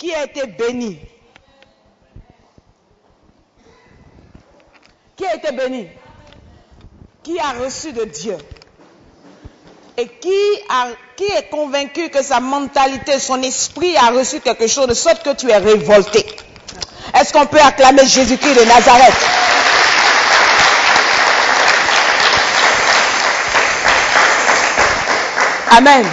Qui a été béni? Qui a été béni? Qui a reçu de Dieu? Et qui est convaincu que sa mentalité, son esprit a reçu quelque chose de sorte que tu es révolté? Est-ce qu'on peut acclamer Jésus-Christ de Nazareth? Amen.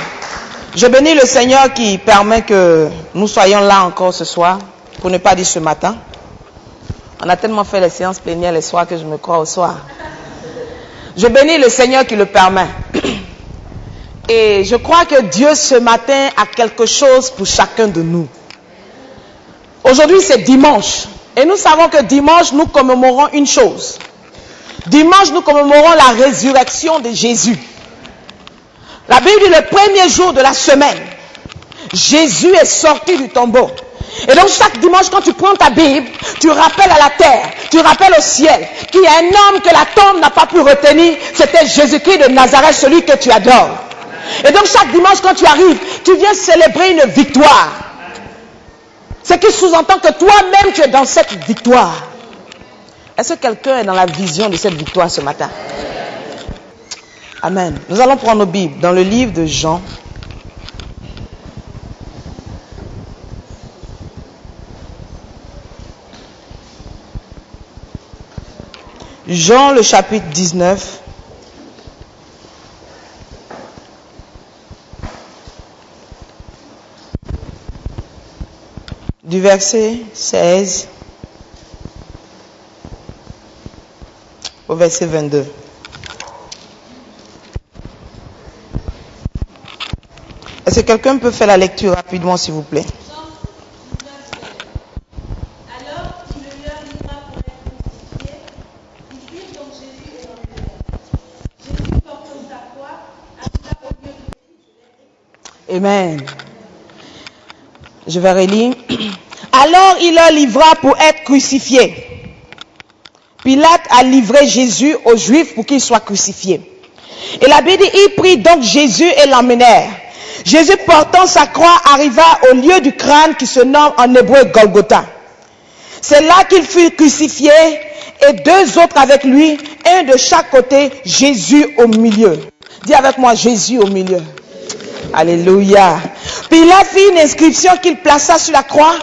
Je bénis le Seigneur qui permet que nous soyons là encore ce soir, pour ne pas dire ce matin. On a tellement fait les séances plénières les soirs que je me crois au soir. Je bénis le Seigneur qui le permet. Et je crois que Dieu ce matin a quelque chose pour chacun de nous. Aujourd'hui c'est dimanche. Et nous savons que dimanche nous commémorons une chose. Dimanche nous commémorons la résurrection de Jésus. La Bible dit le premier jour de la semaine, Jésus est sorti du tombeau. Et donc chaque dimanche quand tu prends ta Bible, tu rappelles à la terre, tu rappelles au ciel qu'il y a un homme que la tombe n'a pas pu retenir, c'était Jésus-Christ de Nazareth, celui que tu adores. Et donc chaque dimanche quand tu arrives, tu viens célébrer une victoire. Ce qui sous-entend que toi-même tu es dans cette victoire. Est-ce que quelqu'un est dans la vision de cette victoire ce matin? Amen. Nous allons prendre nos Bibles dans le livre de Jean. Jean le chapitre 19. Du verset 16 au verset 22. Est-ce que quelqu'un peut faire la lecture rapidement, s'il vous plaît? Alors, il le leur livra pour être crucifié. Ils prirent donc Jésus et l'emmenèrent. Jésus, portant sa croix, arriva au lieu de Amen. Je vais relire. Alors, il leur livra pour être crucifié. Pilate a livré Jésus aux Juifs pour qu'il soit crucifié. Et la Bible dit, ils prirent donc Jésus et l'emmenèrent. Jésus portant sa croix arriva au lieu du crâne qui se nomme en hébreu Golgotha. C'est là qu'il fut crucifié et 2 autres avec lui, un de chaque côté, Jésus au milieu. Dis avec moi, Jésus au milieu. Alléluia. Pilate fit une inscription qu'il plaça sur la croix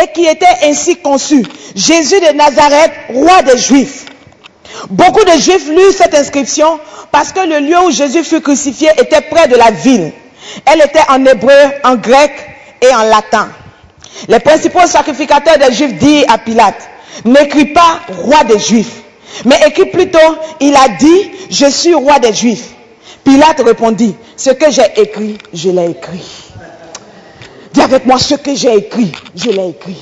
et qui était ainsi conçue. Jésus de Nazareth, roi des Juifs. Beaucoup de Juifs lurent cette inscription parce que le lieu où Jésus fut crucifié était près de la ville. Elle était en hébreu, en grec et en latin. Les principaux sacrificateurs des Juifs dirent à Pilate, n'écris pas roi des Juifs, mais écris plutôt, il a dit, je suis roi des Juifs. Pilate répondit, ce que j'ai écrit, je l'ai écrit. Dis avec moi, ce que j'ai écrit, je l'ai écrit.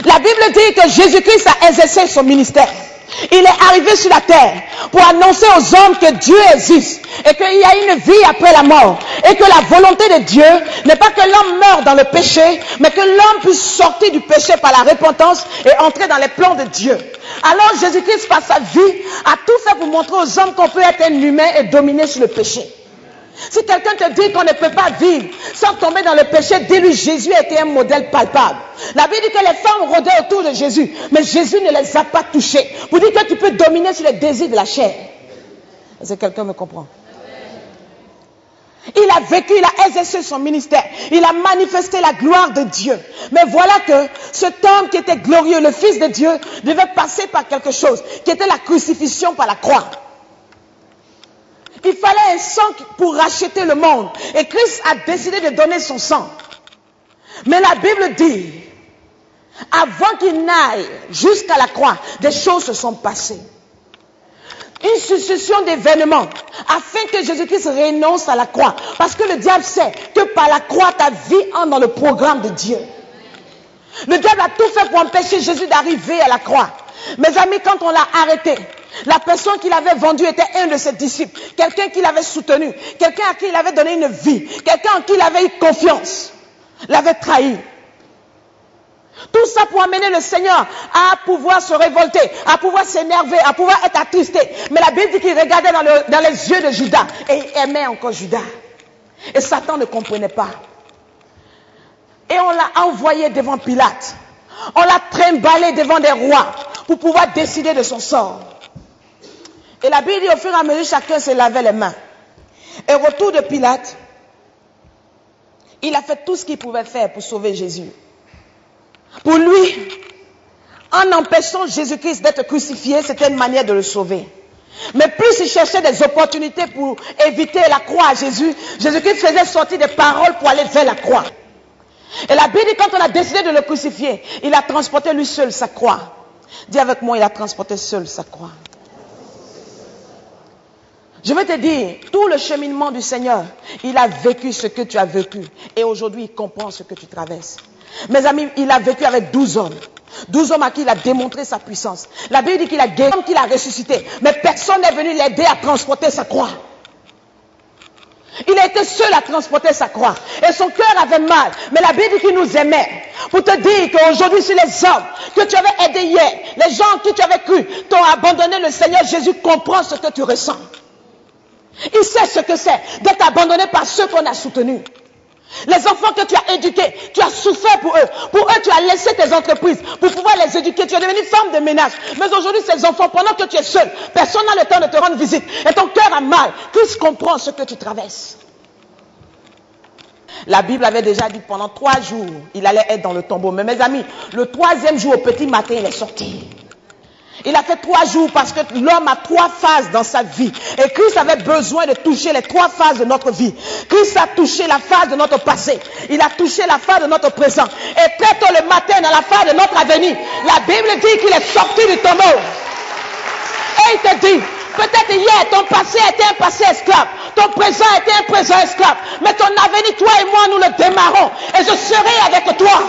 La Bible dit que Jésus-Christ a exercé son ministère. Il est arrivé sur la terre pour annoncer aux hommes que Dieu existe et qu'il y a une vie après la mort et que la volonté de Dieu n'est pas que l'homme meure dans le péché, mais que l'homme puisse sortir du péché par la repentance et entrer dans les plans de Dieu. Alors Jésus-Christ, par sa vie, a tout fait pour montrer aux hommes qu'on peut être un humain et dominer sur le péché. Si quelqu'un te dit qu'on ne peut pas vivre sans tomber dans le péché, dis-lui, Jésus était un modèle palpable. La Bible dit que les femmes rôdaient autour de Jésus, mais Jésus ne les a pas touchées. Pour dire que tu peux dominer sur les désirs de la chair. Est-ce que quelqu'un me comprend? Il a vécu, il a exercé son ministère. Il a manifesté la gloire de Dieu. Mais voilà que cet homme qui était glorieux, le Fils de Dieu, devait passer par quelque chose, qui était la crucifixion par la croix. Il fallait un sang pour racheter le monde. Et Christ a décidé de donner son sang. Mais la Bible dit, avant qu'il n'aille jusqu'à la croix, des choses se sont passées. Une succession d'événements afin que Jésus-Christ renonce à la croix. Parce que le diable sait que par la croix, ta vie entre dans le programme de Dieu. Le diable a tout fait pour empêcher Jésus d'arriver à la croix. Mes amis, quand on l'a arrêté, la personne qui l'avait vendu était un de ses disciples, quelqu'un qui l'avait soutenu, quelqu'un à qui il avait donné une vie, quelqu'un en qui il avait eu confiance, l'avait trahi. Tout ça pour amener le Seigneur à pouvoir se révolter, à pouvoir s'énerver, à pouvoir être attristé. Mais la Bible dit qu'il regardait dans les yeux de Judas et il aimait encore Judas. Et Satan ne comprenait pas. Et on l'a envoyé devant Pilate. On l'a trimballé devant des rois pour pouvoir décider de son sort. Et la Bible dit au fur et à mesure, chacun se lavait les mains. Et au retour de Pilate, il a fait tout ce qu'il pouvait faire pour sauver Jésus. Pour lui, en empêchant Jésus-Christ d'être crucifié, c'était une manière de le sauver. Mais plus il cherchait des opportunités pour éviter la croix à Jésus, Jésus-Christ faisait sortir des paroles pour aller vers la croix. Et la Bible dit, quand on a décidé de le crucifier, il a transporté lui seul sa croix. Dis avec moi, il a transporté seul sa croix. Je vais te dire, tout le cheminement du Seigneur, il a vécu ce que tu as vécu. Et aujourd'hui, il comprend ce que tu traverses. Mes amis, il a vécu avec 12 hommes. 12 hommes à qui il a démontré sa puissance. La Bible dit qu'il a guéri, qu'il a ressuscité. Mais personne n'est venu l'aider à transporter sa croix. Il a été seul à transporter sa croix. Et son cœur avait mal. Mais la Bible dit qu'il nous aimait. Pour te dire qu'aujourd'hui, si les hommes que tu avais aidés hier, les gens en qui tu avais cru, t'ont abandonné, le Seigneur Jésus comprend ce que tu ressens. Il sait ce que c'est d'être abandonné par ceux qu'on a soutenus. Les enfants que tu as éduqués, tu as souffert pour eux. Pour eux, tu as laissé tes entreprises pour pouvoir les éduquer. Tu es devenu femme de ménage. Mais aujourd'hui, ces enfants, pendant que tu es seul, personne n'a le temps de te rendre visite. Et ton cœur a mal. Christ comprend ce que tu traverses. La Bible avait déjà dit pendant 3 jours, il allait être dans le tombeau. Mais mes amis, le 3e jour, au petit matin, il est sorti. Il a fait 3 jours parce que l'homme a 3 phases dans sa vie. Et Christ avait besoin de toucher les 3 phases de notre vie. Christ a touché la phase de notre passé. Il a touché la phase de notre présent. Et très tôt le matin, dans la phase de notre avenir, la Bible dit qu'il est sorti du tombeau. Et il te dit, peut-être hier, ton passé était un passé esclave. Ton présent était un présent esclave. Mais ton avenir, toi et moi, nous le démarrons. Et je serai avec toi.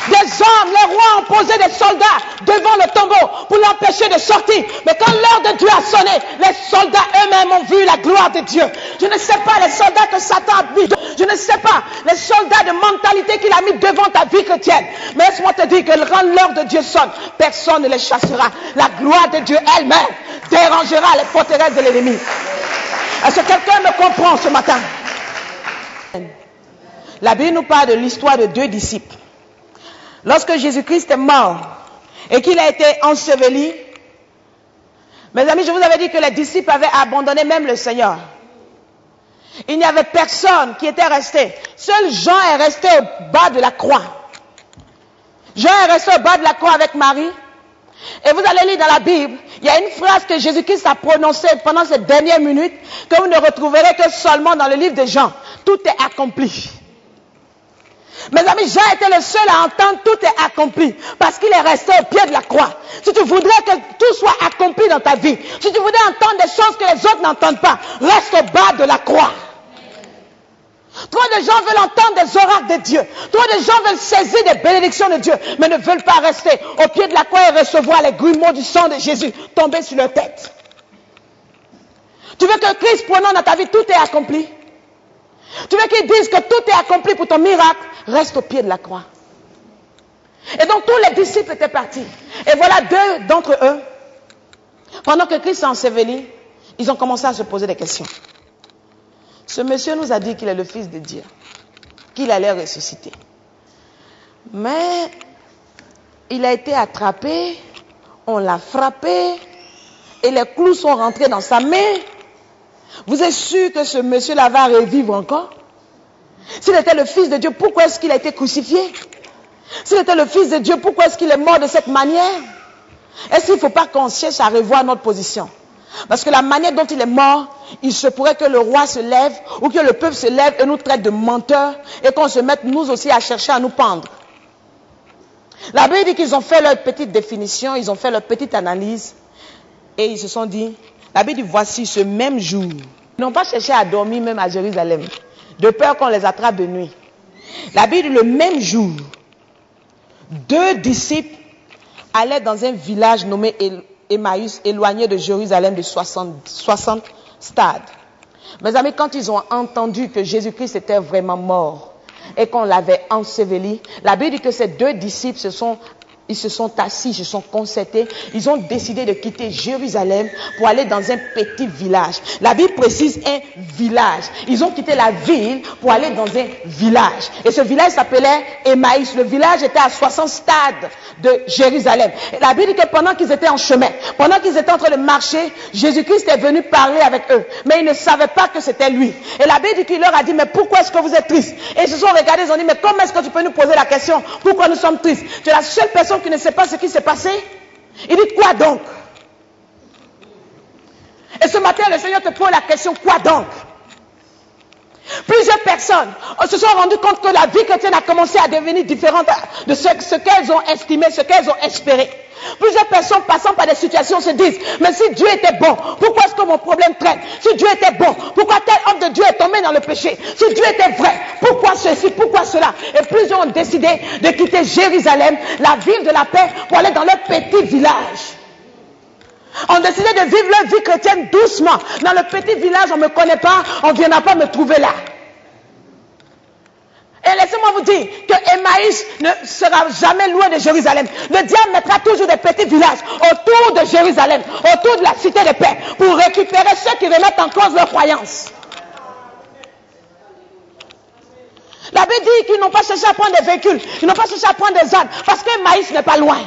Des hommes, les rois ont posé des soldats devant le tombeau pour l'empêcher de sortir. Mais quand l'heure de Dieu a sonné, les soldats eux-mêmes ont vu la gloire de Dieu. Je ne sais pas les soldats que Satan a mis. Je ne sais pas les soldats de mentalité qu'il a mis devant ta vie chrétienne. Mais laisse-moi te dire que quand l'heure de Dieu sonne, personne ne les chassera. La gloire de Dieu elle-même dérangera les forteresses de l'ennemi. Est-ce que quelqu'un me comprend ce matin? La Bible nous parle de l'histoire de 2 disciples. Lorsque Jésus-Christ est mort et qu'il a été enseveli, mes amis, je vous avais dit que les disciples avaient abandonné même le Seigneur. Il n'y avait personne qui était resté. Seul Jean est resté au bas de la croix. Jean est resté au bas de la croix avec Marie. Et vous allez lire dans la Bible, il y a une phrase que Jésus-Christ a prononcée pendant ces dernières minutes, que vous ne retrouverez que seulement dans le livre de Jean. Tout est accompli. Mes amis, Jean était le seul à entendre tout est accompli, parce qu'il est resté au pied de la croix. Si tu voudrais que tout soit accompli dans ta vie, si tu voudrais entendre des choses que les autres n'entendent pas, reste au bas de la croix. Trop de gens veulent entendre des oracles de Dieu. Trop de gens veulent saisir des bénédictions de Dieu, mais ne veulent pas rester au pied de la croix et recevoir les grumeaux du sang de Jésus tomber sur leur tête. Tu veux que Christ prononce dans ta vie, tout est accompli. Tu veux qu'il dise que tout est accompli pour ton miracle, reste au pied de la croix. Et donc tous les disciples étaient partis. Et voilà 2 d'entre eux, pendant que Christ s'est enseveli, ils ont commencé à se poser des questions. Ce monsieur nous a dit qu'il est le Fils de Dieu, qu'il allait ressusciter. Mais il a été attrapé, on l'a frappé, et les clous sont rentrés dans sa main. Vous êtes sûr que ce monsieur-là va revivre encore? S'il était le Fils de Dieu, pourquoi est-ce qu'il a été crucifié? S'il était le Fils de Dieu, pourquoi est-ce qu'il est mort de cette manière? Est-ce qu'il ne faut pas qu'on cherche à revoir notre position? Parce que la manière dont il est mort, il se pourrait que le roi se lève ou que le peuple se lève et nous traite de menteurs et qu'on se mette nous aussi à chercher à nous pendre. La Bible dit qu'ils ont fait leur petite définition, ils ont fait leur petite analyse et ils se sont dit, la Bible dit voici ce même jour. Ils n'ont pas cherché à dormir même à Jérusalem, de peur qu'on les attrape de nuit. La Bible dit le même jour, 2 disciples allaient dans un village nommé Emmaüs, éloigné de Jérusalem de 60 stades. Mes amis, quand ils ont entendu que Jésus-Christ était vraiment mort et qu'on l'avait enseveli, la Bible dit que ces 2 disciples se sont assis, se sont concertés, ils ont décidé de quitter Jérusalem pour aller dans un petit village. La Bible précise un village. Ils ont quitté la ville pour aller dans un village. Et ce village s'appelait Emmaüs. Le village était à 60 stades de Jérusalem. Et la Bible dit que pendant qu'ils étaient en chemin, pendant qu'ils étaient en train de marcher, Jésus-Christ est venu parler avec eux. Mais ils ne savaient pas que c'était lui. Et la Bible dit qu'il leur a dit, mais pourquoi est-ce que vous êtes tristes? Et ils se sont regardés, ils ont dit, mais comment est-ce que tu peux nous poser la question? Pourquoi nous sommes tristes? Tu es la seule personne qui ne sait pas ce qui s'est passé. Il dit, quoi donc? Et ce matin, le Seigneur te pose la question, quoi donc? Plusieurs personnes se sont rendues compte que la vie chrétienne a commencé à devenir différente de ce qu'elles ont estimé, ce qu'elles ont espéré. Plusieurs personnes passant par des situations se disent, mais si Dieu était bon, pourquoi est-ce que mon problème traîne? Si Dieu était bon, pourquoi tel homme de Dieu est tombé dans le péché? Si Dieu était vrai, pourquoi ceci, pourquoi cela? Et plusieurs ont décidé de quitter Jérusalem, la ville de la paix, pour aller dans leur petit village. On décidé de vivre leur vie chrétienne doucement. Dans le petit village, on ne me connaît pas, on ne viendra pas me trouver là. Et laissez-moi vous dire que Emmaüs ne sera jamais loin de Jérusalem. Le diable mettra toujours des petits villages autour de Jérusalem, autour de la cité de paix, pour récupérer ceux qui remettent en cause leurs croyances. La Bible dit qu'ils n'ont pas cherché à prendre des véhicules, ils n'ont pas cherché à prendre des ânes, parce qu'Emmaüs n'est pas loin.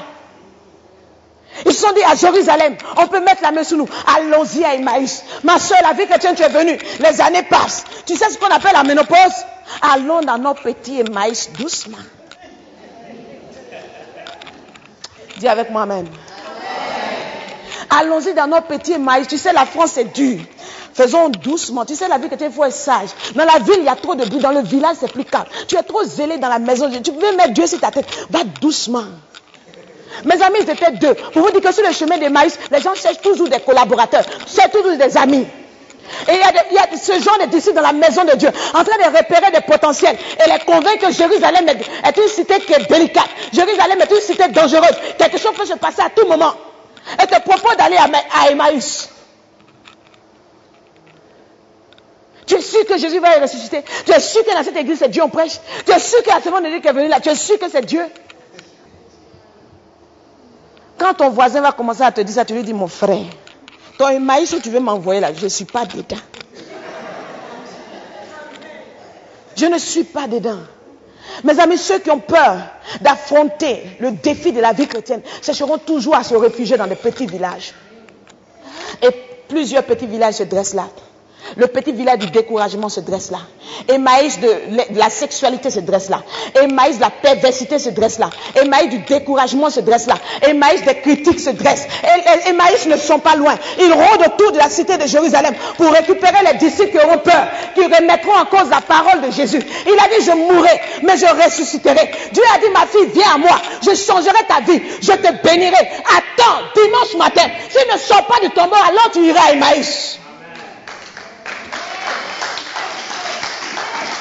Ils se sont dit à Jérusalem, on peut mettre la main sur nous. Allons-y à Emmaüs. Ma soeur, la vie chrétienne, tu es venue. Les années passent. Tu sais ce qu'on appelle la ménopause? Allons dans nos petits Emmaüs doucement. Dis avec moi, amen. Allons-y dans nos petits Emmaüs. Tu sais, la France, c'est dur. Faisons doucement. Tu sais, la vie chrétienne, il faut être sage. Dans la ville, il y a trop de bruit. Dans le village, c'est plus calme. Tu es trop zélé dans la maison. Tu veux mettre Dieu sur ta tête. Va doucement. Mes amis, ils étaient 2. Pour vous dire que sur le chemin d'Emmaüs, les gens cherchent toujours des collaborateurs, cherchent toujours des amis. Et il y a ce genre de disciples dans la maison de Dieu, en train de repérer des potentiels et les convaincre que Jérusalem est une cité qui est délicate. Jérusalem est une cité dangereuse. Quelque chose peut se passer à tout moment. Et te propose d'aller à Emmaüs. Tu es sûr que Jésus va ressusciter? Tu es sûr que dans cette église, c'est Dieu on prêche? Tu es sûr que la semaine de Dieu qui est venue là, tu es sûr que c'est Dieu? Quand ton voisin va commencer à te dire ça, tu lui dis, mon frère, ton Emmaüs où tu veux m'envoyer là, je ne suis pas dedans. Je ne suis pas dedans. Mes amis, ceux qui ont peur d'affronter le défi de la vie chrétienne chercheront toujours à se réfugier dans des petits villages. Et plusieurs petits villages se dressent là. Le petit village du découragement se dresse là. Emmaüs de la sexualité se dresse là. Emmaüs de la perversité se dresse là. Emmaüs du découragement se dresse là. Emmaüs des critiques se dresse. Emmaüs ne sont pas loin. Ils rôdent autour de la cité de Jérusalem pour récupérer les disciples qui auront peur, qui remettront en cause la parole de Jésus. Il a dit, je mourrai, mais je ressusciterai. Dieu a dit, ma fille, viens à moi. Je changerai ta vie. Je te bénirai. Attends, dimanche matin, si tu ne sors pas du tombeau, alors tu iras à Emmaüs.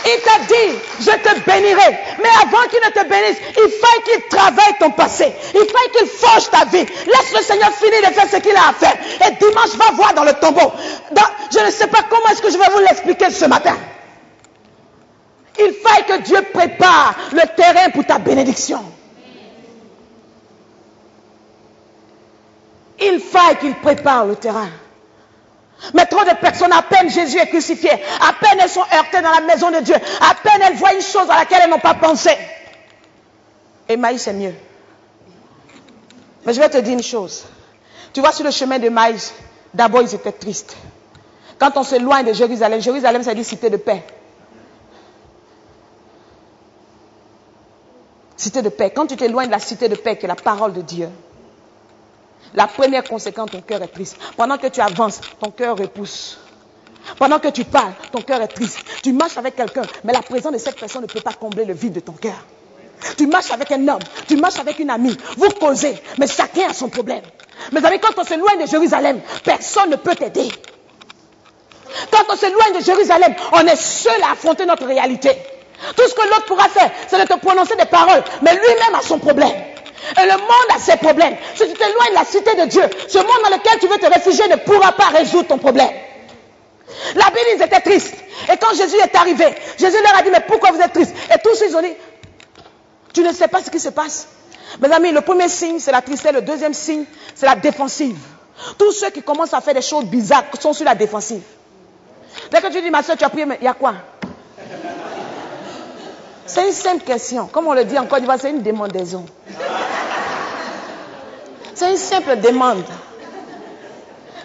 Il t'a dit, je te bénirai. Mais avant qu'il ne te bénisse, il faut qu'il travaille ton passé. Il faut qu'il forge ta vie. Laisse le Seigneur finir de faire ce qu'il a à faire. Et dimanche, va voir dans le tombeau. Je ne sais pas comment est-ce que je vais vous l'expliquer ce matin. Il faut que Dieu prépare le terrain pour ta bénédiction. Il faut qu'il prépare le terrain. Mais trop de personnes, à peine Jésus est crucifié, à peine elles sont heurtées dans la maison de Dieu, à peine elles voient une chose à laquelle elles n'ont pas pensé. Emmaüs, c'est mieux. Mais je vais te dire une chose. Tu vois, sur le chemin de Emmaüs, d'abord ils étaient tristes. Quand on s'éloigne de Jérusalem, Jérusalem, ça dit cité de paix. Cité de paix. Quand tu t'éloignes de la cité de paix, qui est la parole de Dieu, la première conséquence, ton cœur est triste. Pendant que tu avances, ton cœur repousse. Pendant que tu parles, ton cœur est triste. Tu marches avec quelqu'un, mais la présence de cette personne ne peut pas combler le vide de ton cœur. Tu marches avec un homme, tu marches avec une amie, vous causez, mais chacun a son problème. Mes amis, quand on s'éloigne de Jérusalem, personne ne peut t'aider. Quand on s'éloigne de Jérusalem, on est seul à affronter notre réalité. Tout ce que l'autre pourra faire, c'est de te prononcer des paroles, mais lui-même a son problème. Et le monde a ses problèmes. Si tu t'éloignes de la cité de Dieu, ce monde dans lequel tu veux te réfugier ne pourra pas résoudre ton problème. La Bible, ils étaient tristes. Et quand Jésus est arrivé, Jésus leur a dit, mais pourquoi vous êtes tristes? Et tous ils ont dit, tu ne sais pas ce qui se passe. Mes amis, le premier signe, c'est la tristesse. Le deuxième signe, c'est la défensive. Tous ceux qui commencent à faire des choses bizarres sont sur la défensive. Dès que tu dis, ma soeur, tu as prié, mais il y a quoi? C'est une simple question. Comme on le dit en Côte d'Ivoire, c'est une demandaison. C'est une simple demande.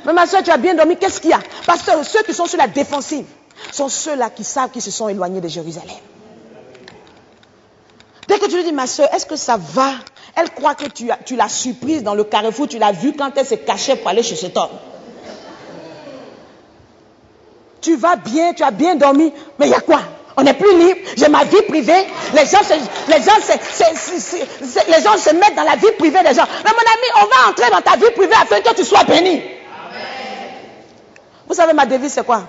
Mais ma soeur, tu as bien dormi, qu'est-ce qu'il y a? Parce que ceux qui sont sur la défensive sont ceux-là qui savent qu'ils se sont éloignés de Jérusalem. Dès que tu lui dis, ma soeur, est-ce que ça va? Elle croit que tu l'as surprise dans le carrefour, tu l'as vue quand elle se cachait pour aller chez cet homme. Tu vas bien, tu as bien dormi, mais il y a quoi? On n'est plus libre, j'ai ma vie privée, les gens se mettent dans la vie privée des gens. Mais mon ami, on va entrer dans ta vie privée afin que tu sois béni. Amen. Vous savez, ma devise c'est quoi?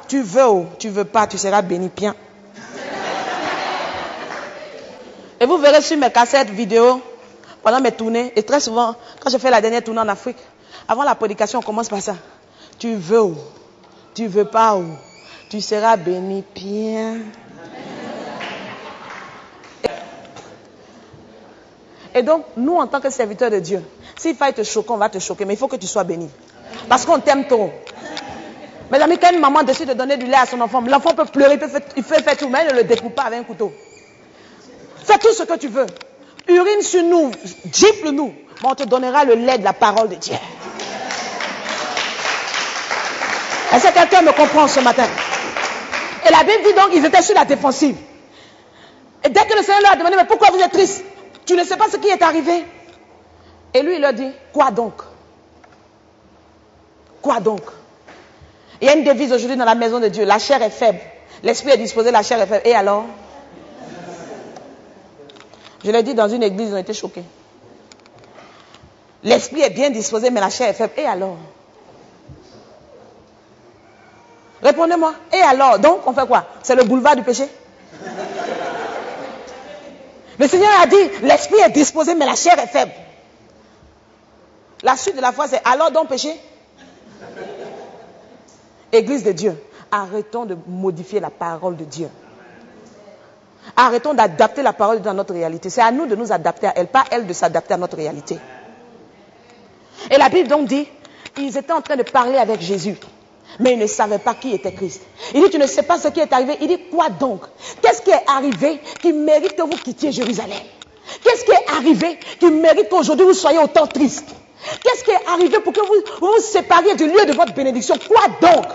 Tu veux ou tu veux pas, tu seras béni bien. Et vous verrez sur mes cassettes vidéo, pendant mes tournées, et très souvent, quand je fais la dernière tournée en Afrique, avant la prédication, on commence par ça. Tu veux ou tu veux pas ou tu seras béni bien. Et donc, nous, en tant que serviteurs de Dieu, s'il faut te choquer, on va te choquer, mais il faut que tu sois béni. Parce qu'on t'aime trop. Mes amis, quand une maman décide de donner du lait à son enfant, l'enfant peut pleurer, il peut faire tout, mais elle ne le découpe pas avec un couteau. Fais tout ce que tu veux. Urine sur nous, gifle-nous, mais on te donnera le lait de la parole de Dieu. Est-ce que quelqu'un me comprend ce matin? Et la Bible dit donc, ils étaient sur la défensive. Et dès que le Seigneur leur a demandé, mais pourquoi vous êtes tristes? Tu ne sais pas ce qui est arrivé? Et lui, il leur dit, quoi donc? Quoi donc? Il y a une devise aujourd'hui dans la maison de Dieu, la chair est faible. L'esprit est disposé, la chair est faible. Et alors? Je l'ai dit dans une église, ils ont été choqués. L'esprit est bien disposé, mais la chair est faible. Et alors? Répondez-moi. Et alors? Donc, on fait quoi? C'est le boulevard du péché? Le Seigneur a dit, l'esprit est disposé, mais la chair est faible. La suite de la foi, c'est alors donc péché? Église de Dieu, arrêtons de modifier la parole de Dieu. Arrêtons d'adapter la parole de Dieu à notre réalité. C'est à nous de nous adapter à elle, pas elle de s'adapter à notre réalité. Et la Bible donc dit, ils étaient en train de parler avec Jésus. Mais ils ne savaient pas qui était Christ. Il dit, tu ne sais pas ce qui est arrivé. Il dit, quoi donc? Qu'est-ce qui est arrivé qui mérite que vous quittiez Jérusalem? Qu'est-ce qui est arrivé qui mérite qu'aujourd'hui vous soyez autant triste? Qu'est-ce qui est arrivé pour que vous vous sépariez du lieu de votre bénédiction? Quoi donc?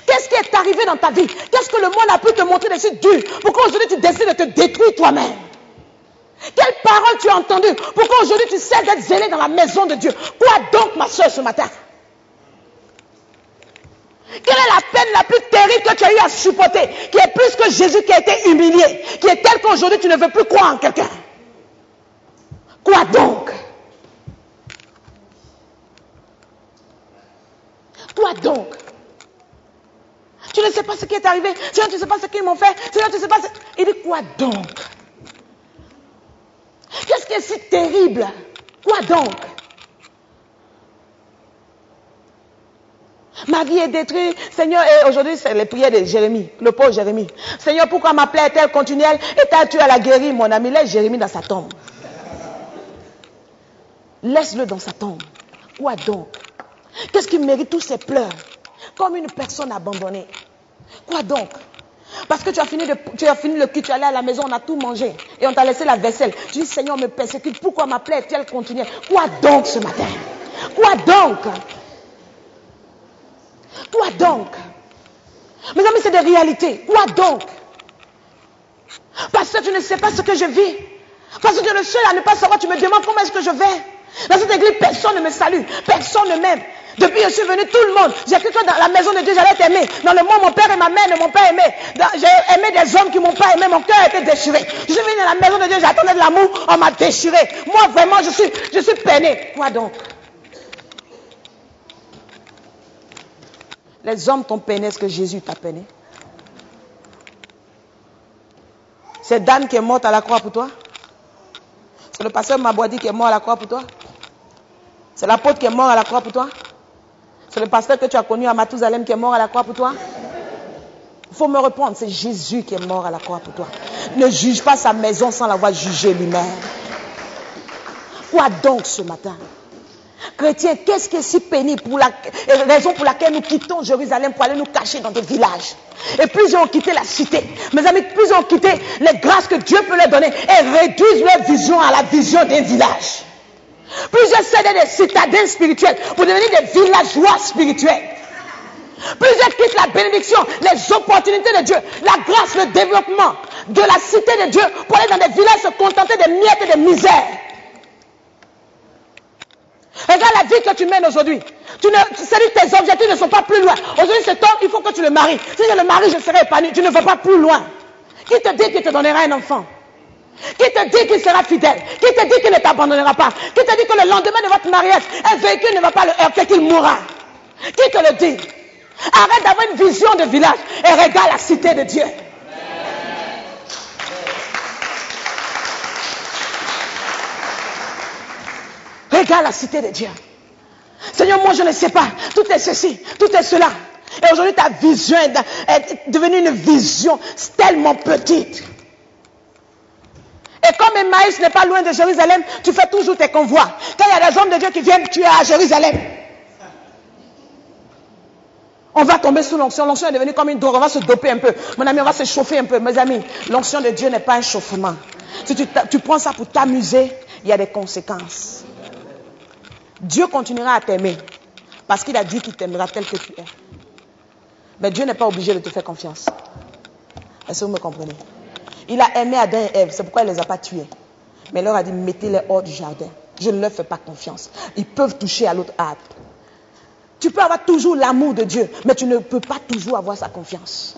Qu'est-ce qui est arrivé dans ta vie? Qu'est-ce que le monde a pu te montrer de si dur pour qu'aujourd'hui tu décides de te détruire toi-même? Quelle parole tu as entendue pour qu'aujourd'hui tu cesses d'être zélé dans la maison de Dieu? Quoi donc, ma soeur, ce matin? Quelle est la peine la plus terrible que tu as eu à supporter, qui est plus que Jésus qui a été humilié, qui est telle qu'aujourd'hui tu ne veux plus croire en quelqu'un? Quoi donc? Quoi donc? Tu ne sais pas ce qui est arrivé. Seigneur, tu ne sais pas ce qu'ils m'ont fait. Seigneur, tu ne sais pas ce... Il dit, quoi donc? Qu'est-ce qui est si terrible? Quoi donc? Ma vie est détruite. Seigneur, et aujourd'hui, c'est les prières de Jérémie, le pauvre Jérémie. Seigneur, pourquoi ma plaie est-elle continuelle? Et tu as la guéri, mon ami. Laisse Jérémie dans sa tombe. Laisse-le dans sa tombe. Quoi donc? Qu'est-ce qui mérite tous ces pleurs? Comme une personne abandonnée. Quoi donc? Parce que tu as fini le culte, tu es allé à la maison, on a tout mangé. Et on t'a laissé la vaisselle. Tu dis, Seigneur, me persécute. Pourquoi ma plaie est-elle continuelle? Quoi donc ce matin? Quoi donc? Quoi donc? Mes amis, c'est des réalités. Quoi donc? Parce que tu ne sais pas ce que je vis. Parce que tu es le seul à ne pas savoir. Tu me demandes comment est-ce que je vais. Dans cette église, personne ne me salue. Personne ne m'aime. Depuis que je suis venu, tout le monde. J'ai cru que dans la maison de Dieu, j'allais t'aimer. Dans le monde, mon père et ma mère ne m'ont pas aimé. J'ai aimé des hommes qui ne m'ont pas aimé. Mon cœur a été déchiré. Je suis venu dans la maison de Dieu, j'attendais de l'amour. On m'a déchiré. Moi, vraiment, je suis peiné. Quoi donc? Les hommes t'ont peiné. Est-ce que Jésus t'a peiné? C'est Dan qui est morte à la croix pour toi? C'est le pasteur Mabouadi qui est mort à la croix pour toi? C'est l'apôtre qui est mort à la croix pour toi? C'est le pasteur que tu as connu à Mathusalem qui est mort à la croix pour toi? Il faut me répondre, c'est Jésus qui est mort à la croix pour toi. Ne juge pas sa maison sans l'avoir jugé lui-même. Quoi donc ce matin? Chrétiens, qu'est-ce qui est si pénible pour la raison pour laquelle nous quittons Jérusalem pour aller nous cacher dans des villages? Et plusieurs ont quitté la cité. Mes amis, plusieurs ont quitté les grâces que Dieu peut leur donner et réduisent leur vision à la vision d'un village. Plusieurs cèdent des citadins spirituels pour devenir des villageois spirituels. Plusieurs quittent la bénédiction, les opportunités de Dieu, la grâce, le développement de la cité de Dieu pour aller dans des villages se contenter des miettes et des misères. Regarde la vie que tu mènes aujourd'hui. C'est-à-dire que tes objectifs ne sont pas plus loin. Aujourd'hui, cet homme, il faut que tu le maries. Si je le marie, je serai épanoui. Tu ne vas pas plus loin. Qui te dit qu'il te donnera un enfant? Qui te dit qu'il sera fidèle? Qui te dit qu'il ne t'abandonnera pas? Qui te dit que le lendemain de votre mariage, un véhicule ne va pas le heurter, qu'il mourra? Qui te le dit? Arrête d'avoir une vision de village et regarde la cité de Dieu. Regarde la cité de Dieu. Seigneur, moi je ne sais pas. Tout est ceci, tout est cela. Et aujourd'hui ta vision est devenue une vision tellement petite. Et comme Emmaüs n'est pas loin de Jérusalem, tu fais toujours tes convois. Quand il y a des hommes de Dieu qui viennent, tu es à Jérusalem. On va tomber sous l'onction. L'onction est devenue comme une drogue. On va se doper un peu. Mon ami, on va se chauffer un peu. Mes amis, l'onction de Dieu n'est pas un chauffement. Si tu prends ça pour t'amuser, il y a des conséquences. Dieu continuera à t'aimer parce qu'il a dit qu'il t'aimera tel que tu es. Mais Dieu n'est pas obligé de te faire confiance. Est-ce que vous me comprenez? Il a aimé Adam et Ève, c'est pourquoi il ne les a pas tués. Mais il leur a dit, mettez-les hors du jardin. Je ne leur fais pas confiance. Ils peuvent toucher à l'autre arbre. Tu peux avoir toujours l'amour de Dieu, mais tu ne peux pas toujours avoir sa confiance.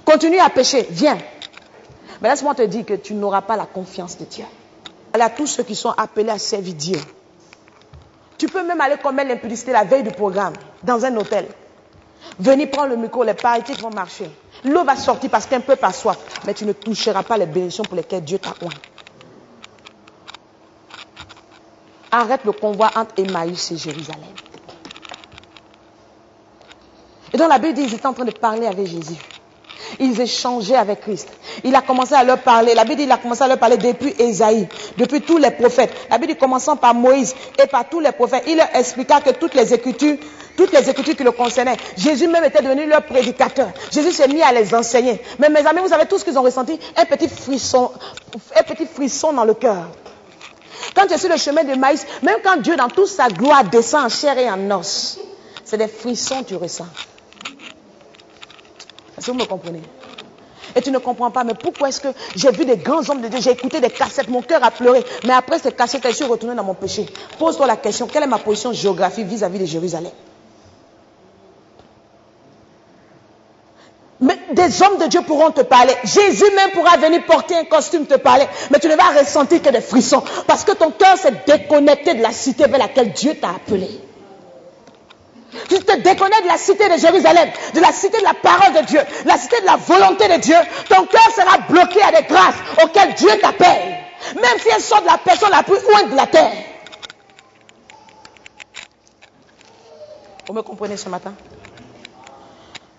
Continue à pécher, viens. Mais laisse-moi te dire que tu n'auras pas la confiance de Dieu. Allez à tous ceux qui sont appelés à servir Dieu. Tu peux même aller commettre l'impudicité la veille du programme, dans un hôtel. Venez prendre le micro, les paralytiques vont marcher. L'eau va sortir parce qu'un peu par soif. Mais tu ne toucheras pas les bénédictions pour lesquelles Dieu t'a oint. Arrête le convoi entre Emmaüs et Jérusalem. Et donc la Bible dit qu'ils étaient en train de parler avec Jésus. Ils échangeaient avec Christ. Il a commencé à leur parler. La Bible dit qu'il a commencé à leur parler depuis Ésaïe, depuis tous les prophètes. La Bible dit commençant par Moïse et par tous les prophètes. Il leur expliqua que toutes les écritures qui le concernaient. Jésus même était devenu leur prédicateur. Jésus s'est mis à les enseigner. Mais mes amis, vous savez tout ce qu'ils ont ressenti? Un petit frisson dans le cœur. Quand tu es sur le chemin de maïs, même quand Dieu dans toute sa gloire descend en chair et en os, c'est des frissons que tu ressens. Est-ce que vous me comprenez? Et tu ne comprends pas, mais pourquoi est-ce que j'ai vu des grands hommes de Dieu, j'ai écouté des cassettes, mon cœur a pleuré, mais après ces cassettes, je suis retourné dans mon péché. Pose-toi la question, quelle est ma position géographique vis-à-vis de Jérusalem? Mais des hommes de Dieu pourront te parler. Jésus même pourra venir porter un costume, te parler. Mais tu ne vas ressentir que des frissons. Parce que ton cœur s'est déconnecté de la cité vers laquelle Dieu t'a appelé. Tu te déconnectes de la cité de Jérusalem, de la cité de la parole de Dieu, de la cité de la volonté de Dieu. Ton cœur sera bloqué à des grâces auxquelles Dieu t'appelle. Même si elles sont de la personne la plus loin de la terre. Vous me comprenez ce matin?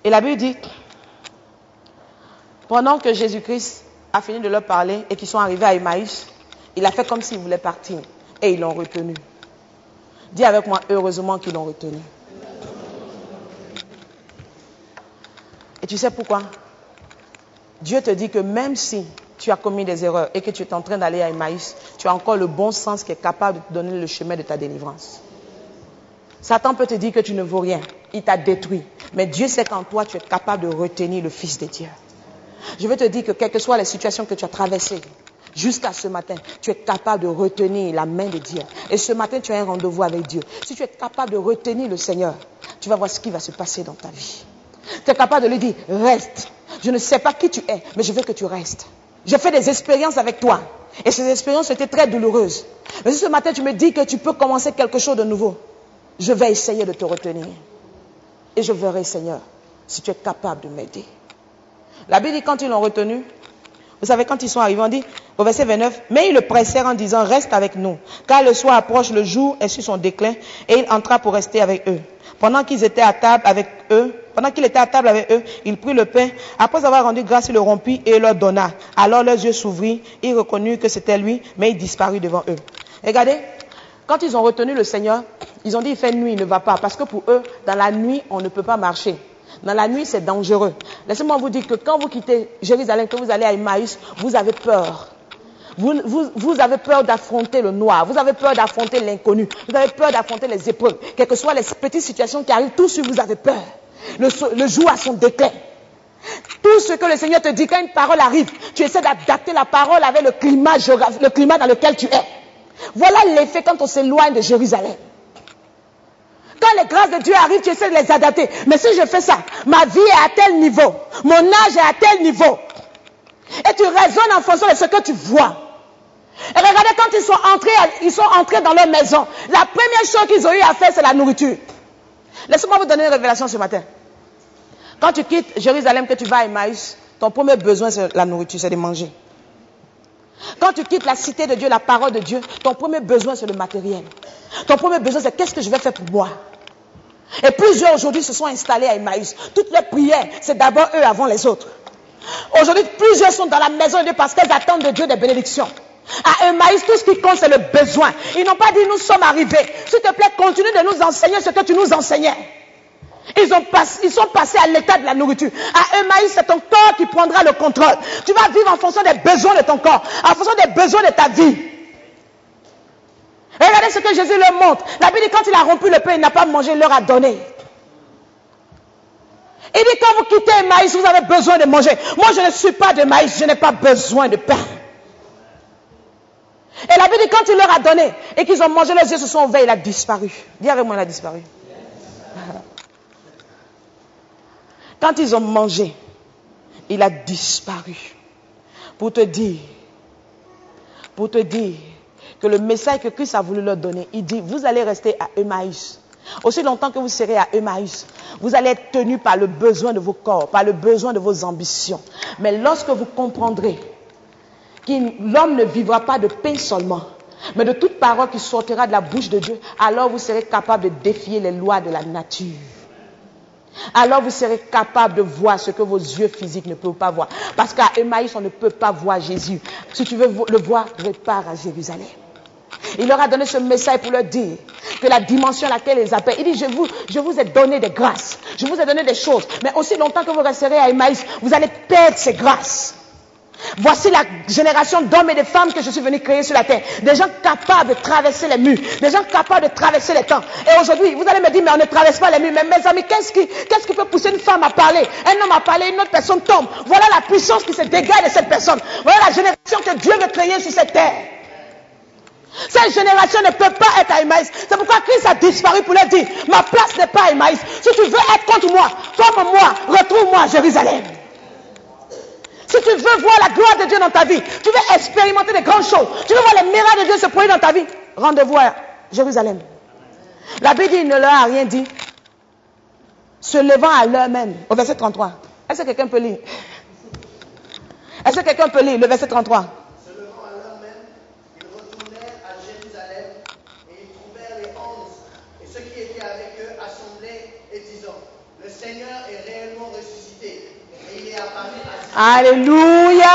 Et la Bible dit, pendant que Jésus-Christ a fini de leur parler et qu'ils sont arrivés à Emmaüs, il a fait comme s'il voulait partir. Et ils l'ont retenu. Dis avec moi, heureusement qu'ils l'ont retenu. Et tu sais pourquoi? Dieu te dit que même si tu as commis des erreurs et que tu es en train d'aller à Emmaüs, tu as encore le bon sens qui est capable de te donner le chemin de ta délivrance. Satan peut te dire que tu ne vaux rien. Il t'a détruit. Mais Dieu sait qu'en toi, tu es capable de retenir le Fils de Dieu. Je veux te dire que quelles que soient les situations que tu as traversées, jusqu'à ce matin, tu es capable de retenir la main de Dieu. Et ce matin, tu as un rendez-vous avec Dieu. Si tu es capable de retenir le Seigneur, tu vas voir ce qui va se passer dans ta vie. Tu es capable de lui dire, reste. Je ne sais pas qui tu es, mais je veux que tu restes. J'ai fait des expériences avec toi. Et ces expériences étaient très douloureuses. Mais si ce matin, tu me dis que tu peux commencer quelque chose de nouveau, je vais essayer de te retenir. Et je verrai, Seigneur, si tu es capable de m'aider. La Bible dit, quand ils l'ont retenu, vous savez, quand ils sont arrivés, on dit, au verset 29, mais ils le pressèrent en disant, reste avec nous, car le soir approche, le jour est sur son déclin, et il entra pour rester avec eux. Pendant qu'il était à table avec eux, il prit le pain, après avoir rendu grâce, il le rompit et leur donna. Alors leurs yeux s'ouvrirent, ils reconnurent que c'était lui, mais il disparut devant eux. Regardez, quand ils ont retenu le Seigneur, ils ont dit, il fait nuit, il ne va pas, parce que pour eux, dans la nuit, on ne peut pas marcher. Dans la nuit, c'est dangereux. Laissez-moi vous dire que quand vous quittez Jérusalem, que vous allez à Emmaüs, vous avez peur. Vous avez peur d'affronter le noir. Vous avez peur d'affronter l'inconnu. Vous avez peur d'affronter les épreuves. Quelles que soient les petites situations qui arrivent, tout de suite vous avez peur. Le jour a son déclin. Tout ce que le Seigneur te dit, quand une parole arrive, tu essaies d'adapter la parole avec le climat dans lequel tu es. Voilà l'effet quand on s'éloigne de Jérusalem. Quand les grâces de Dieu arrivent, tu essaies de les adapter. Mais si je fais ça, ma vie est à tel niveau, mon âge est à tel niveau. Et tu raisonnes en fonction de ce que tu vois. Et regardez, quand ils sont entrés dans leur maison, la première chose qu'ils ont eu à faire, c'est la nourriture. Laissez-moi vous donner une révélation ce matin. Quand tu quittes Jérusalem, que tu vas à Emmaüs, ton premier besoin, c'est la nourriture, c'est de manger. Quand tu quittes la cité de Dieu, la parole de Dieu, ton premier besoin, c'est le matériel. Ton premier besoin, c'est qu'est-ce que je vais faire pour moi. Et plusieurs aujourd'hui se sont installés à Emmaüs. Toutes les prières, c'est d'abord eux avant les autres. Aujourd'hui, plusieurs sont dans la maison de Dieu parce qu'elles attendent de Dieu des bénédictions. À Emmaüs, tout ce qui compte, c'est le besoin. Ils n'ont pas dit, nous sommes arrivés. S'il te plaît, continue de nous enseigner ce que tu nous enseignais. Ils sont passés à l'état de la nourriture. À Emmaüs, c'est ton corps qui prendra le contrôle. Tu vas vivre en fonction des besoins de ton corps, en fonction des besoins de ta vie. Regardez ce que Jésus leur montre. La Bible dit, quand il a rompu le pain, il n'a pas mangé, il leur a donné. Il dit, quand vous quittez Emmaüs, vous avez besoin de manger. Moi, je ne suis pas de maïs, je n'ai pas besoin de pain. Et la Bible dit, quand il leur a donné et qu'ils ont mangé, les yeux se sont ouverts, il a disparu. Dis avec moi, il a disparu. Quand ils ont mangé, il a disparu. Pour te dire que le message que Christ a voulu leur donner, il dit, vous allez rester à Emmaüs. Aussi longtemps que vous serez à Emmaüs, vous allez être tenus par le besoin de vos corps, par le besoin de vos ambitions. Mais lorsque vous comprendrez que l'homme ne vivra pas de pain seulement, mais de toute parole qui sortira de la bouche de Dieu, alors vous serez capable de défier les lois de la nature. Alors vous serez capable de voir ce que vos yeux physiques ne peuvent pas voir. Parce qu'à Emmaüs, on ne peut pas voir Jésus. Si tu veux le voir, repars à Jérusalem. Il leur a donné ce message pour leur dire que la dimension à laquelle ils appellent, il dit, je vous ai donné des grâces, je vous ai donné des choses, mais aussi longtemps que vous resterez à Emmaüs, vous allez perdre ces grâces. Voici la génération d'hommes et de femmes que je suis venu créer sur la terre. Des gens capables de traverser les murs, des gens capables de traverser les temps. Et aujourd'hui, vous allez me dire, mais on ne traverse pas les murs. Mais mes amis, qu'est-ce qui peut pousser une femme à parler? Un homme à parler, une autre personne tombe. Voilà la puissance qui se dégage de cette personne. Voilà la génération que Dieu veut créer sur cette terre. Cette génération ne peut pas être à Emmaüs. C'est pourquoi Christ a disparu pour leur dire, ma place n'est pas à Emmaüs. Si tu veux être contre moi, forme-moi, retrouve-moi à Jérusalem. Si tu veux voir la gloire de Dieu dans ta vie, tu veux expérimenter des grandes choses, tu veux voir les miracles de Dieu se produire dans ta vie, rendez-vous à Jérusalem. La Bible dit, il ne leur a rien dit, se levant à l'heure même, au verset 33. Est-ce que quelqu'un peut lire? Est-ce que quelqu'un peut lire le verset 33? Se levant à l'heure même, ils retournèrent à Jérusalem et ils trouvèrent les 11 et ceux qui étaient avec eux assemblés et disant, le Seigneur est réellement ressuscité. Et il est apparu à Alléluia.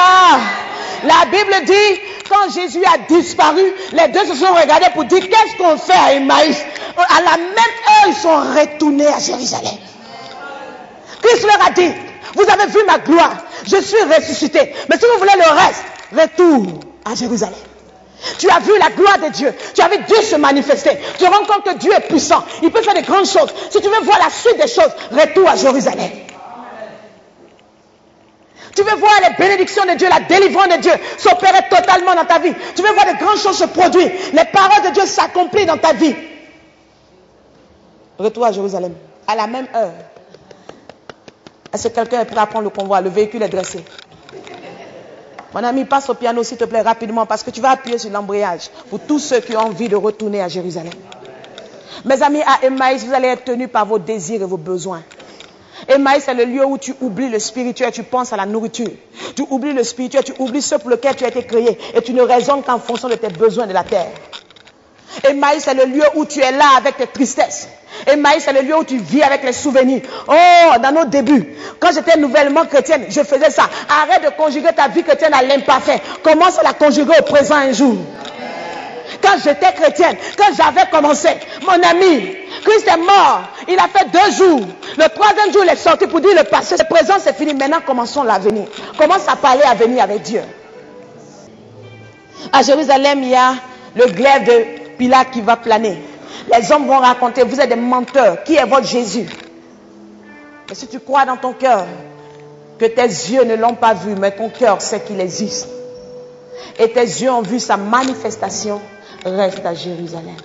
La Bible dit, quand Jésus a disparu, les deux se sont regardés pour dire, qu'est-ce qu'on fait à Emmaüs? À la même heure, ils sont retournés à Jérusalem. Christ leur a dit, vous avez vu ma gloire, je suis ressuscité. Mais si vous voulez le reste, retourne à Jérusalem. Tu as vu la gloire de Dieu, tu as vu Dieu se manifester, tu te rends compte que Dieu est puissant, il peut faire de grandes choses. Si tu veux voir la suite des choses, retourne à Jérusalem. Tu veux voir les bénédictions de Dieu, la délivrance de Dieu s'opérer totalement dans ta vie. Tu veux voir de grandes choses se produire. Les paroles de Dieu s'accomplissent dans ta vie. Retour à Jérusalem. À la même heure. Est-ce que quelqu'un est prêt à prendre le convoi? Le véhicule est dressé. Mon ami, passe au piano s'il te plaît rapidement parce que tu vas appuyer sur l'embrayage pour tous ceux qui ont envie de retourner à Jérusalem. Mes amis, à Emmaüs, vous allez être tenus par vos désirs et vos besoins. Emmaüs, c'est le lieu où tu oublies le spirituel, tu penses à la nourriture. Tu oublies le spirituel, tu oublies ce pour lequel tu as été créé et tu ne raisonnes qu'en fonction de tes besoins de la terre. Emmaüs, c'est le lieu où tu es là avec tes tristesses. Emmaüs, c'est le lieu où tu vis avec les souvenirs. Oh, dans nos débuts, quand j'étais nouvellement chrétienne, je faisais ça. Arrête de conjuguer ta vie chrétienne à l'imparfait. Commence à la conjuguer au présent un jour. Quand j'étais chrétienne, quand j'avais commencé, mon ami, Christ est mort. Il a fait 2 jours. Le 3e jour, il est sorti pour dire le passé. Le présent, c'est fini. Maintenant, commençons l'avenir. Commence à parler avenir avec Dieu. À Jérusalem, il y a le glaive de Pilate qui va planer. Les hommes vont raconter, vous êtes des menteurs. Qui est votre Jésus? Et si tu crois dans ton cœur que tes yeux ne l'ont pas vu, mais ton cœur sait qu'il existe, et tes yeux ont vu sa manifestation, reste à Jérusalem.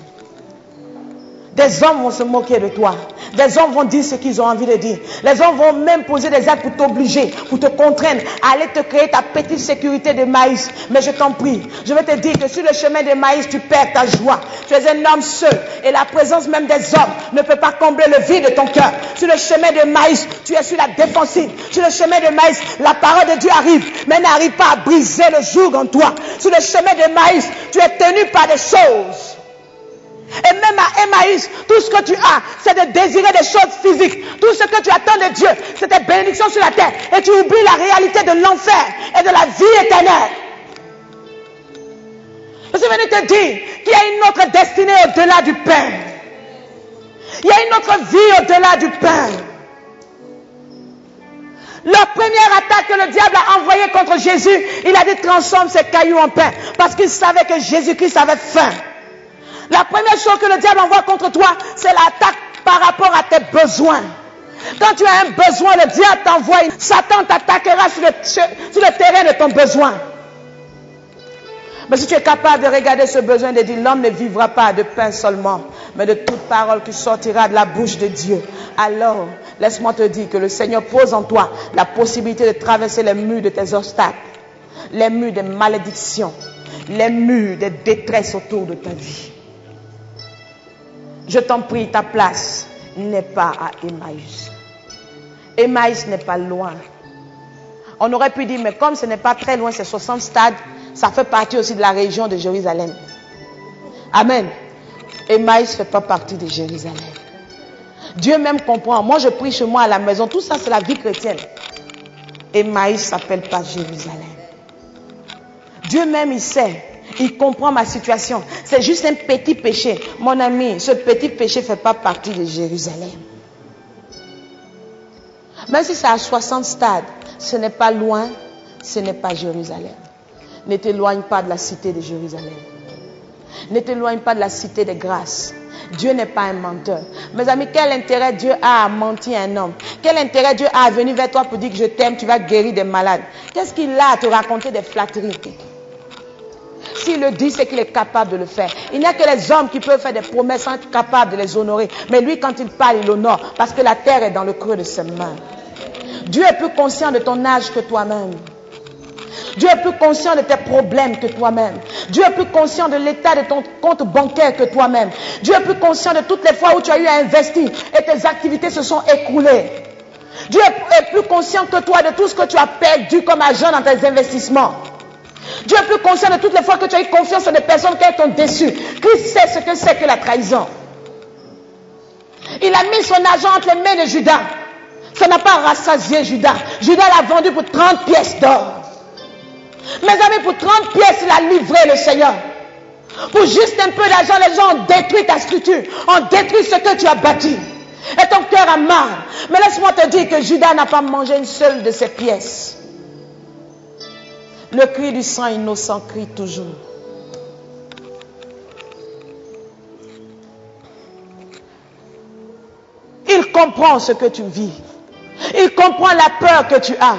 Des hommes vont se moquer de toi. Des hommes vont dire ce qu'ils ont envie de dire. Les hommes vont même poser des actes pour t'obliger, pour te contraindre à aller te créer ta petite sécurité de maïs. Mais je t'en prie, je vais te dire que sur le chemin de maïs, tu perds ta joie. Tu es un homme seul et la présence même des hommes ne peut pas combler le vide de ton cœur. Sur le chemin de maïs, tu es sur la défensive. Sur le chemin de maïs, la parole de Dieu arrive, mais n'arrive pas à briser le joug en toi. Sur le chemin de maïs, tu es tenu par des choses. Et même à Emmaüs, tout ce que tu as, c'est de désirer des choses physiques. Tout ce que tu attends de Dieu, c'est des bénédictions sur la terre. Et tu oublies la réalité de l'enfer et de la vie éternelle. Je suis venu te dire qu'il y a une autre destinée au-delà du pain. Il y a une autre vie au-delà du pain. La première attaque que le diable a envoyée contre Jésus, il a dit transforme ces cailloux en pain. Parce qu'il savait que Jésus-Christ avait faim. La première chose que le diable envoie contre toi, c'est l'attaque par rapport à tes besoins. Quand tu as un besoin, le diable t'envoie, Satan t'attaquera sur le terrain de ton besoin. Mais si tu es capable de regarder ce besoin et de dire, l'homme ne vivra pas de pain seulement, mais de toute parole qui sortira de la bouche de Dieu, alors laisse-moi te dire que le Seigneur pose en toi la possibilité de traverser les murs de tes obstacles, les murs des malédictions, les murs des détresses autour de ta vie. Je t'en prie, ta place n'est pas à Emmaüs. Emmaüs n'est pas loin. On aurait pu dire, mais comme ce n'est pas très loin, c'est 60 stades, ça fait partie aussi de la région de Jérusalem. Amen. Emmaüs ne fait pas partie de Jérusalem. Dieu même comprend. Moi, je prie chez moi à la maison. Tout ça, c'est la vie chrétienne. Emmaüs ne s'appelle pas Jérusalem. Dieu même, il sait. Il comprend ma situation. C'est juste un petit péché. Mon ami, ce petit péché ne fait pas partie de Jérusalem. Même si c'est à 60 stades, ce n'est pas loin, ce n'est pas Jérusalem. Ne t'éloigne pas de la cité de Jérusalem. Ne t'éloigne pas de la cité de grâce. Dieu n'est pas un menteur. Mes amis, quel intérêt Dieu a à mentir à un homme? Quel intérêt Dieu a à venir vers toi pour dire que je t'aime, tu vas guérir des malades? Qu'est-ce qu'il a à te raconter des flatteries? S'il le dit, c'est qu'il est capable de le faire. Il n'y a que les hommes qui peuvent faire des promesses sans être capables de les honorer. Mais lui, quand il parle, il honore. Parce que la terre est dans le creux de ses mains. Dieu est plus conscient de ton âge que toi-même. Dieu est plus conscient de tes problèmes que toi-même. Dieu est plus conscient de l'état de ton compte bancaire que toi-même. Dieu est plus conscient de toutes les fois où tu as eu à investir et tes activités se sont écroulées. Dieu est plus conscient que toi de tout ce que tu as perdu comme argent dans tes investissements. Dieu est plus conscient de toutes les fois que tu as eu confiance en des personnes qui t'ont déçu. Christ sait ce que c'est que la trahison. Il a mis son argent entre les mains de Judas. Ça n'a pas rassasié Judas. Judas l'a vendu pour 30 pièces d'or. Mes amis, pour 30 pièces, il a livré le Seigneur. Pour juste un peu d'argent, les gens ont détruit ta structure, ont détruit ce que tu as bâti. Et ton cœur a mal. Mais laisse-moi te dire que Judas n'a pas mangé une seule de ces pièces. Le cri du sang innocent crie toujours. Il comprend ce que tu vis. Il comprend la peur que tu as.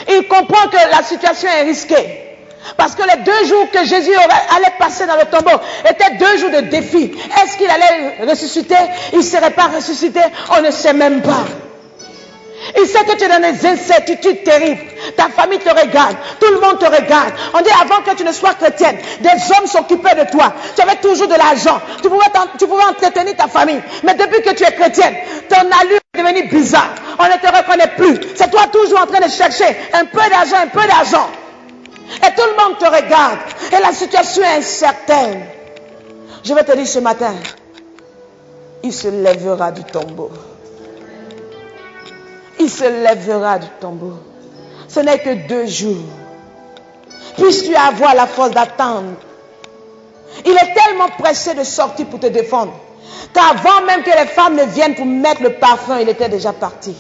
Il comprend que la situation est risquée. Parce que les 2 jours que Jésus allait passer dans le tombeau étaient 2 jours de défi. Est-ce qu'il allait ressusciter? Il ne serait pas ressuscité? On ne sait même pas. Il sait que tu es dans des incertitudes terribles. Ta famille te regarde. Tout le monde te regarde. On dit avant que tu ne sois chrétienne, des hommes s'occupaient de toi. Tu avais toujours de l'argent. Tu pouvais entretenir ta famille. Mais depuis que tu es chrétienne, ton allure est devenue bizarre. On ne te reconnaît plus. C'est toi toujours en train de chercher un peu d'argent, un peu d'argent. Et tout le monde te regarde. Et la situation est incertaine. Je vais te dire ce matin, il se lèvera du tombeau. Il se lèvera du tombeau. Ce n'est que 2 jours. Puisses-tu avoir la force d'attendre. Il est tellement pressé de sortir pour te défendre qu'avant même que les femmes ne viennent pour mettre le parfum, il était déjà parti.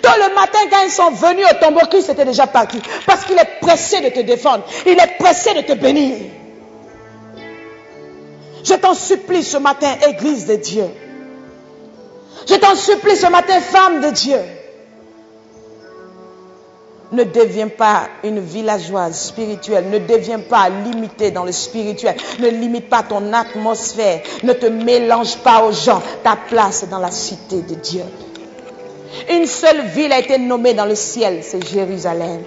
Tôt le matin, quand ils sont venus au tombeau, Christ était déjà parti. Parce qu'il est pressé de te défendre. Il est pressé de te bénir. Je t'en supplie ce matin, Église de Dieu. Je t'en supplie ce matin, femme de Dieu. Ne deviens pas une villageoise spirituelle. Ne deviens pas limitée dans le spirituel. Ne limite pas ton atmosphère. Ne te mélange pas aux gens. Ta place est dans la cité de Dieu. Une seule ville a été nommée dans le ciel, c'est Jérusalem.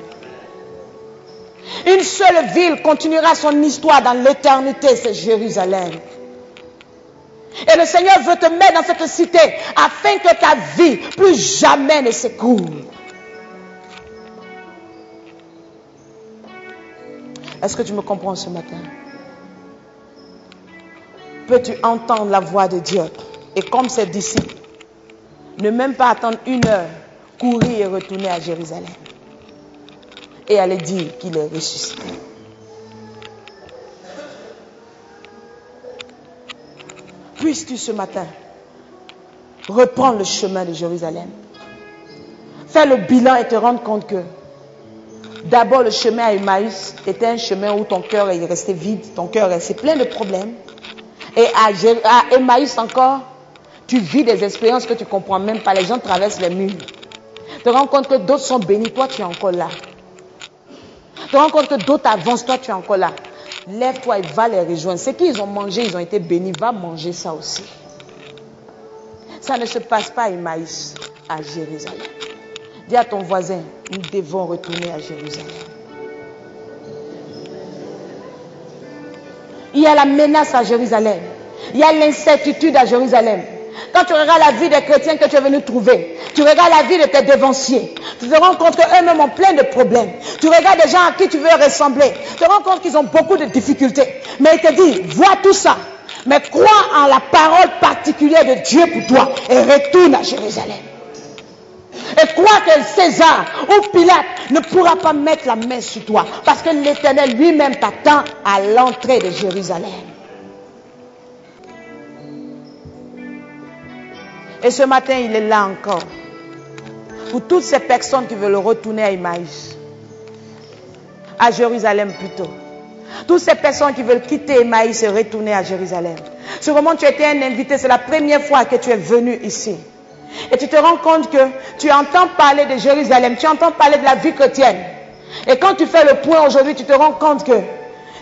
Une seule ville continuera son histoire dans l'éternité, c'est Jérusalem. Et le Seigneur veut te mettre dans cette cité afin que ta vie plus jamais ne s'écoule. Est-ce que tu me comprends ce matin? Peux-tu entendre la voix de Dieu? Et comme ses disciples, ne même pas attendre 1 heure, courir et retourner à Jérusalem. Et aller dire qu'il est ressuscité. Puisses-tu ce matin reprendre le chemin de Jérusalem. Faire le bilan et te rendre compte que d'abord le chemin à Emmaüs était un chemin où ton cœur est resté vide, ton cœur est resté plein de problèmes. Et à Emmaüs encore, tu vis des expériences que tu ne comprends même pas. Les gens traversent les murs. Tu te rends compte que d'autres sont bénis, toi tu es encore là. Tu te rends compte que d'autres avancent, toi tu es encore là. Lève-toi et va les rejoindre. Ce qu'ils ont mangé, ils ont été bénis. Va manger ça aussi. Ça ne se passe pas à Emmaüs, à Jérusalem. Dis à ton voisin, nous devons retourner à Jérusalem. Il y a la menace à Jérusalem. Il y a l'incertitude à Jérusalem. Quand tu regardes la vie des chrétiens que tu es venu trouver, tu regardes la vie de tes dévanciers, tu te rends compte qu'eux-mêmes ont plein de problèmes. Tu regardes des gens à qui tu veux ressembler, tu te rends compte qu'ils ont beaucoup de difficultés. Mais il te dit, vois tout ça. Mais crois en la parole particulière de Dieu pour toi et retourne à Jérusalem. Et crois que César ou Pilate ne pourra pas mettre la main sur toi parce que l'Éternel lui-même t'attend à l'entrée de Jérusalem. Et ce matin, il est là encore. Pour toutes ces personnes qui veulent retourner à Emmaüs. À Jérusalem plutôt. Toutes ces personnes qui veulent quitter Emmaüs et retourner à Jérusalem. Sûrement tu étais un invité, c'est la première fois que tu es venu ici. Et tu te rends compte que tu entends parler de Jérusalem, tu entends parler de la vie chrétienne. Et quand tu fais le point aujourd'hui, tu te rends compte que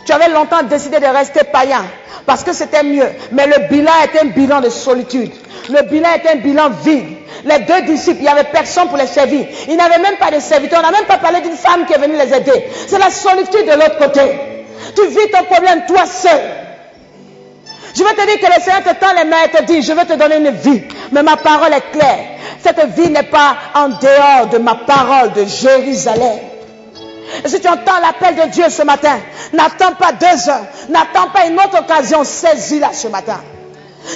tu avais longtemps décidé de rester païen parce que c'était mieux. Mais le bilan était un bilan de solitude. Le bilan était un bilan vide. Les deux disciples, il n'y avait personne pour les servir. Ils n'avaient même pas de serviteurs. On n'a même pas parlé d'une femme qui est venue les aider. C'est la solitude de l'autre côté. Tu vis ton problème toi seul. Je vais te dire que le Seigneur te tend les mains et te dit, je vais te donner une vie. Mais ma parole est claire. Cette vie n'est pas en dehors de ma parole de Jérusalem. Et si tu entends l'appel de Dieu ce matin, n'attends pas 2 heures, n'attends pas une autre occasion, saisis-la ce matin.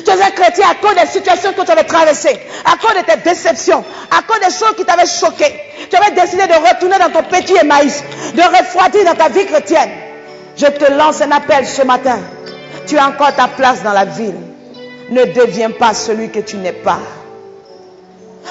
Tu es un chrétien à cause des situations que tu avais traversées, à cause de tes déceptions, à cause des choses qui t'avaient choqué. Tu avais décidé de retourner dans ton petit Emmaüs, de refroidir dans ta vie chrétienne. Je te lance un appel ce matin. Tu as encore ta place dans la ville. Ne deviens pas celui que tu n'es pas.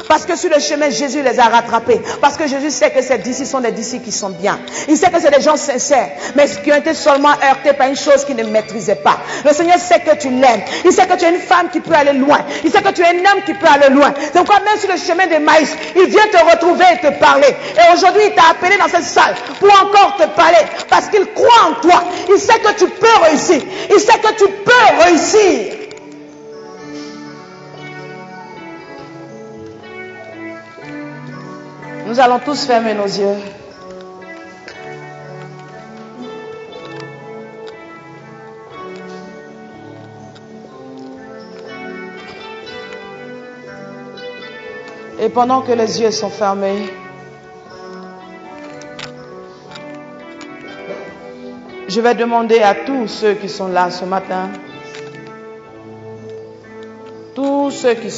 Parce que sur le chemin, Jésus les a rattrapés. Parce que Jésus sait que ces disciples sont des disciples qui sont bien. Il sait que c'est des gens sincères, mais qui ont été seulement heurtés par une chose qu'ils ne maîtrisaient pas. Le Seigneur sait que tu l'aimes. Il sait que tu es une femme qui peut aller loin. Il sait que tu es un homme qui peut aller loin. C'est pourquoi même sur le chemin des maïs, il vient te retrouver et te parler. Et aujourd'hui, il t'a appelé dans cette salle pour encore te parler. Parce qu'il croit en toi. Il sait que tu peux réussir. Il sait que tu peux réussir. Nous allons tous fermer nos yeux. Et pendant que les yeux sont fermés, je vais demander à tous ceux qui sont là ce matin, tous ceux qui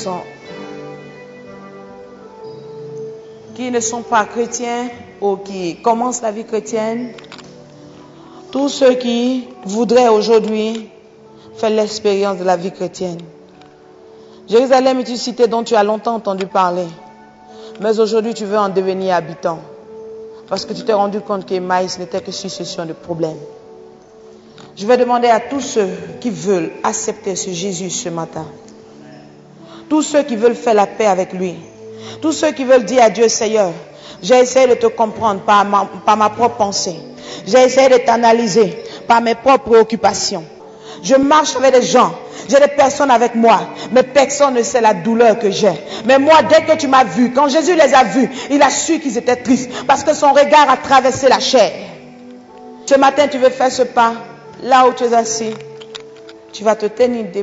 ne sont pas chrétiens ou qui commencent la vie chrétienne, tous ceux qui voudraient aujourd'hui faire l'expérience de la vie chrétienne. Jérusalem est une cité dont tu as longtemps entendu parler, mais aujourd'hui tu veux en devenir habitant parce que tu t'es rendu compte qu'Emmaüs n'était que succession de problèmes. Je vais demander à tous ceux qui veulent accepter ce Jésus ce matin, tous ceux qui veulent faire la paix avec lui, tous ceux qui veulent dire à Dieu, Seigneur, j'ai essayé de te comprendre par ma propre pensée. J'ai essayé de t'analyser par mes propres préoccupations. Je marche avec des gens, j'ai des personnes avec moi, mais personne ne sait la douleur que j'ai. Mais moi, dès que tu m'as vu, quand Jésus les a vus, il a su qu'ils étaient tristes parce que son regard a traversé la chair. Ce matin, tu veux faire ce pas, là où tu es assis, tu vas te tenir debout.